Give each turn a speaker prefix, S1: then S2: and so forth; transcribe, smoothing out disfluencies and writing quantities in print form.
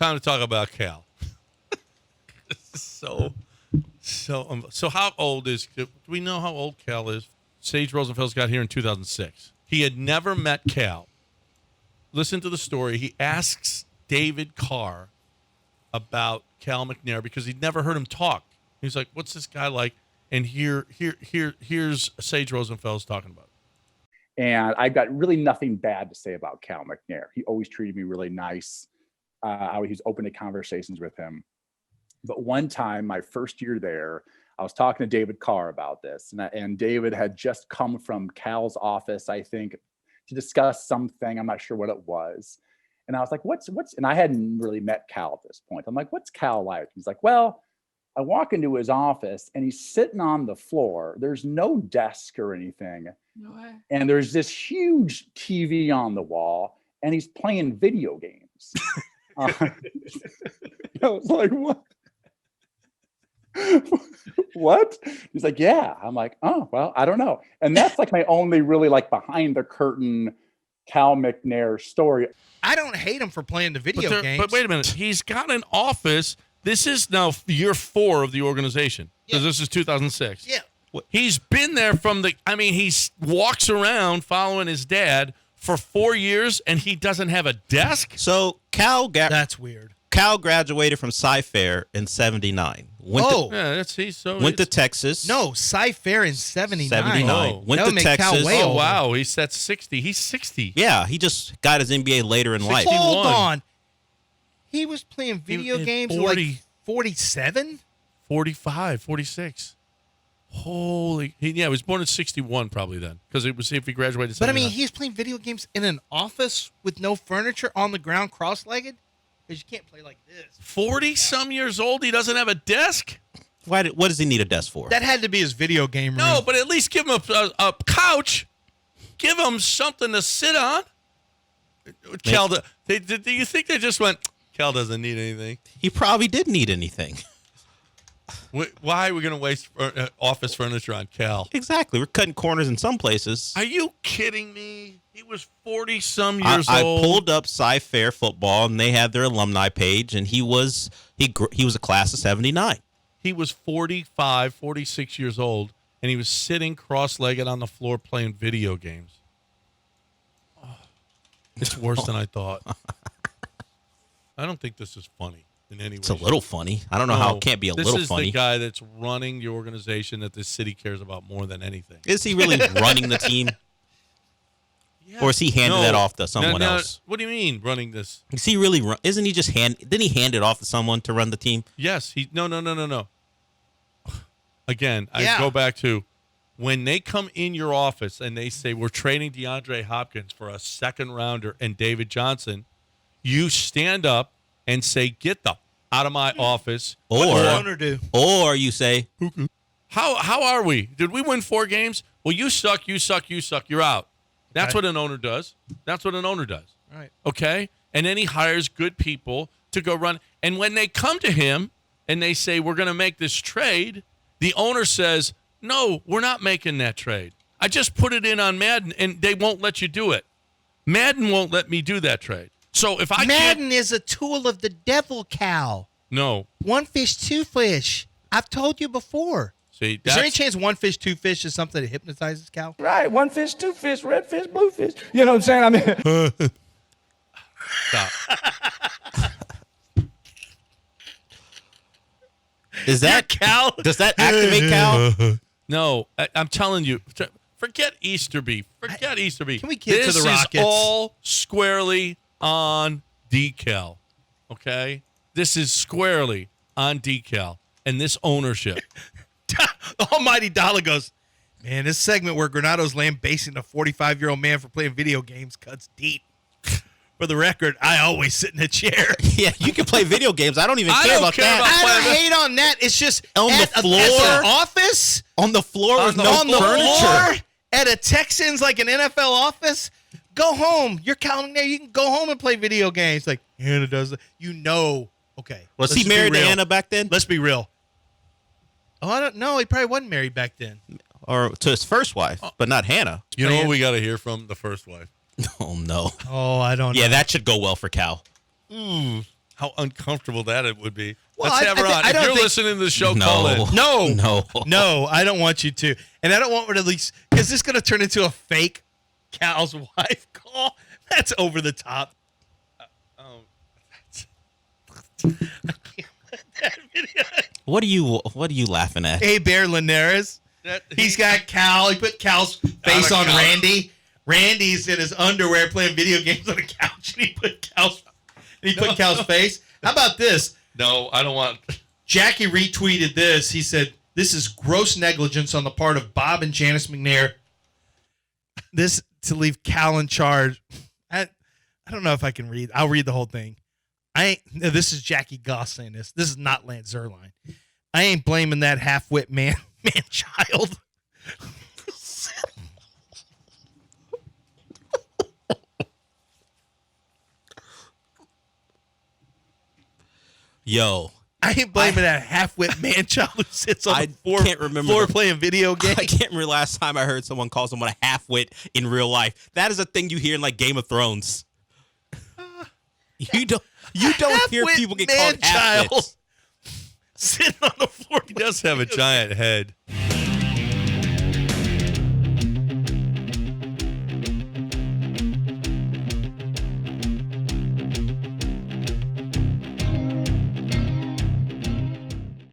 S1: time to talk about Cal. So how old is? Do we know how old Cal is? Sage Rosenfels got here in 2006. He had never met Cal. Listen to the story. He asks David Carr about Cal McNair because he'd never heard him talk. He's like, "What's this guy like?" And here's Sage Rosenfels talking about it.
S2: And I've got really nothing bad to say about Cal McNair. He always treated me really nice. He was open to conversations with him. But one time, my first year there, I was talking to David Carr about this. And David had just come from Cal's office, I think, to discuss something. I'm not sure what it was. And I was like, what's, and I hadn't really met Cal at this point. I'm like, what's Cal like? He's like, well, I walk into his office and he's sitting on the floor. There's no desk or anything.
S3: No way.
S2: And there's this huge TV on the wall and he's playing video games. I was like, what? What? He's like, yeah. I'm like, oh, well, I don't know. And that's like my only really like behind the curtain Cal McNair story.
S3: I don't hate him for playing the video games.
S1: But wait a minute. He's got an office. This is now year 4 of the organization because this is 2006.
S3: Yeah.
S1: He's been there he walks around following his dad for 4 years and he doesn't have a desk.
S4: So
S3: that's weird.
S4: Cal graduated from Sci-Fair in 79. Went to Texas.
S3: No, Sci-Fair in 79.
S4: 79.
S3: Oh.
S4: Went to Texas.
S1: Oh, wow. He's at 60. He's 60.
S4: Yeah, he just got his NBA later in life.
S3: Hold on. He was playing video games 40, like 47?
S1: 45, 46. Holy. He was born in 61 probably then because it was if he graduated.
S3: But I mean, he's playing video games in an office with no furniture on the ground cross-legged? Because you can't play like this.
S1: 40-some years old, he doesn't have a desk?
S4: What does he need a desk for?
S3: That had to be his video game room.
S1: No, but at least give him a couch. Give him something to sit on. Cal, do you think they just went, Cal doesn't need anything?
S4: He probably didn't need anything.
S1: Why are we going to waste office furniture on Cal?
S4: Exactly. We're cutting corners in some places.
S1: Are you kidding me? He was 40-some years old.
S4: I pulled up Sci-Fair football, and they had their alumni page, and he was a class of 79.
S1: He was 45, 46 years old, and he was sitting cross-legged on the floor playing video games. Oh, it's worse than I thought. I don't think this is funny in any way.
S4: It's a little funny. I don't know how it can't be a little funny.
S1: This is the guy that's running the organization that this city cares about more than anything.
S4: Is he really running the team? Yeah. Or is he handing that off to someone else?
S1: What do you mean running this?
S4: Is he really? Isn't he just didn't he hand it off to someone to run the team?
S1: Yes. No. Again, I go back to when they come in your office and they say we're trading DeAndre Hopkins for a second rounder and David Johnson, you stand up and say, "Get the out of my office."
S3: What does the owner do?
S4: Or you say,
S1: "How are we? Did we win 4 games? Well, you suck. You're out." That's what an owner does.
S3: Right.
S1: Okay? And then he hires good people to go run. And when they come to him and they say, we're going to make this trade, the owner says, no, we're not making that trade. I just put it in on Madden, and they won't let you do it. Madden won't let me do that trade. So if I
S3: Madden is a tool of the devil, Cal.
S1: No.
S3: One fish, two fish. I've told you before.
S1: See,
S3: is there any chance one fish, two fish is something that hypnotizes Cal?
S5: Right, one fish, two fish, red fish, blue fish. You know what I'm saying? I mean,
S1: stop.
S4: Is that Cal? Does that activate Cal?
S1: No, I'm telling you. Forget Easterby. Can
S3: we get to the Rockets?
S1: This is all squarely on decal. Okay? This is squarely on decal and this ownership.
S3: The almighty dollar goes, man, this segment where Granato's lambasting a 45-year-old man for playing video games cuts deep. For the record, I always sit in a chair.
S4: Yeah, you can play video games. I don't even care about that.
S3: I don't hate on that. It's just
S4: on the floor,
S3: at an office,
S4: on the floor with no
S3: furniture, at a Texans like an NFL office. Go home. You're counting there. You can go home and play video games. Like Hannah does. Okay.
S4: Was he married to Anna back then?
S3: Let's be real. Oh, I don't know. He probably wasn't married back then.
S4: Or to his first wife, but not Hannah.
S1: You know what we got to hear from the first wife?
S4: Oh, no.
S3: Oh, I don't know.
S4: Yeah, that should go well for Cal.
S1: How how uncomfortable that it would be.
S3: Well,
S1: Let's have her on.
S3: I
S1: If
S3: don't
S1: you're
S3: think-
S1: listening to the show,
S4: No.
S1: call in.
S3: No, I don't want you to. And I don't want her to least, because this is going to turn into a fake Cal's wife call. That's over the top. I can't let that video.
S4: What are you laughing at?
S3: Hey, Bear Linares. He's got Cal. He put Cal's face on Randy. Randy's in his underwear playing video games on the couch, and he put Cal's face. How about this?
S1: No, I don't want.
S3: Jackie retweeted this. He said, "This is gross negligence on the part of Bob and Janice McNair. This to leave Cal in charge." I don't know if I can read. I'll read the whole thing. This is Jackie Goss saying this. This is not Lance Zierlein. I ain't blaming that half-wit man child.
S4: Yo,
S3: I ain't blaming that half-wit man child who sits on
S4: I
S3: the
S4: can't remember
S3: floor
S4: the-
S3: playing video games.
S4: I can't remember last time I heard someone call someone a half-wit in real life. That is a thing you hear in like Game of Thrones. You don't hear
S3: Half-wit
S4: people get called
S3: man-child.
S4: half-wits.
S3: Sitting on the floor.
S1: He does have a giant head.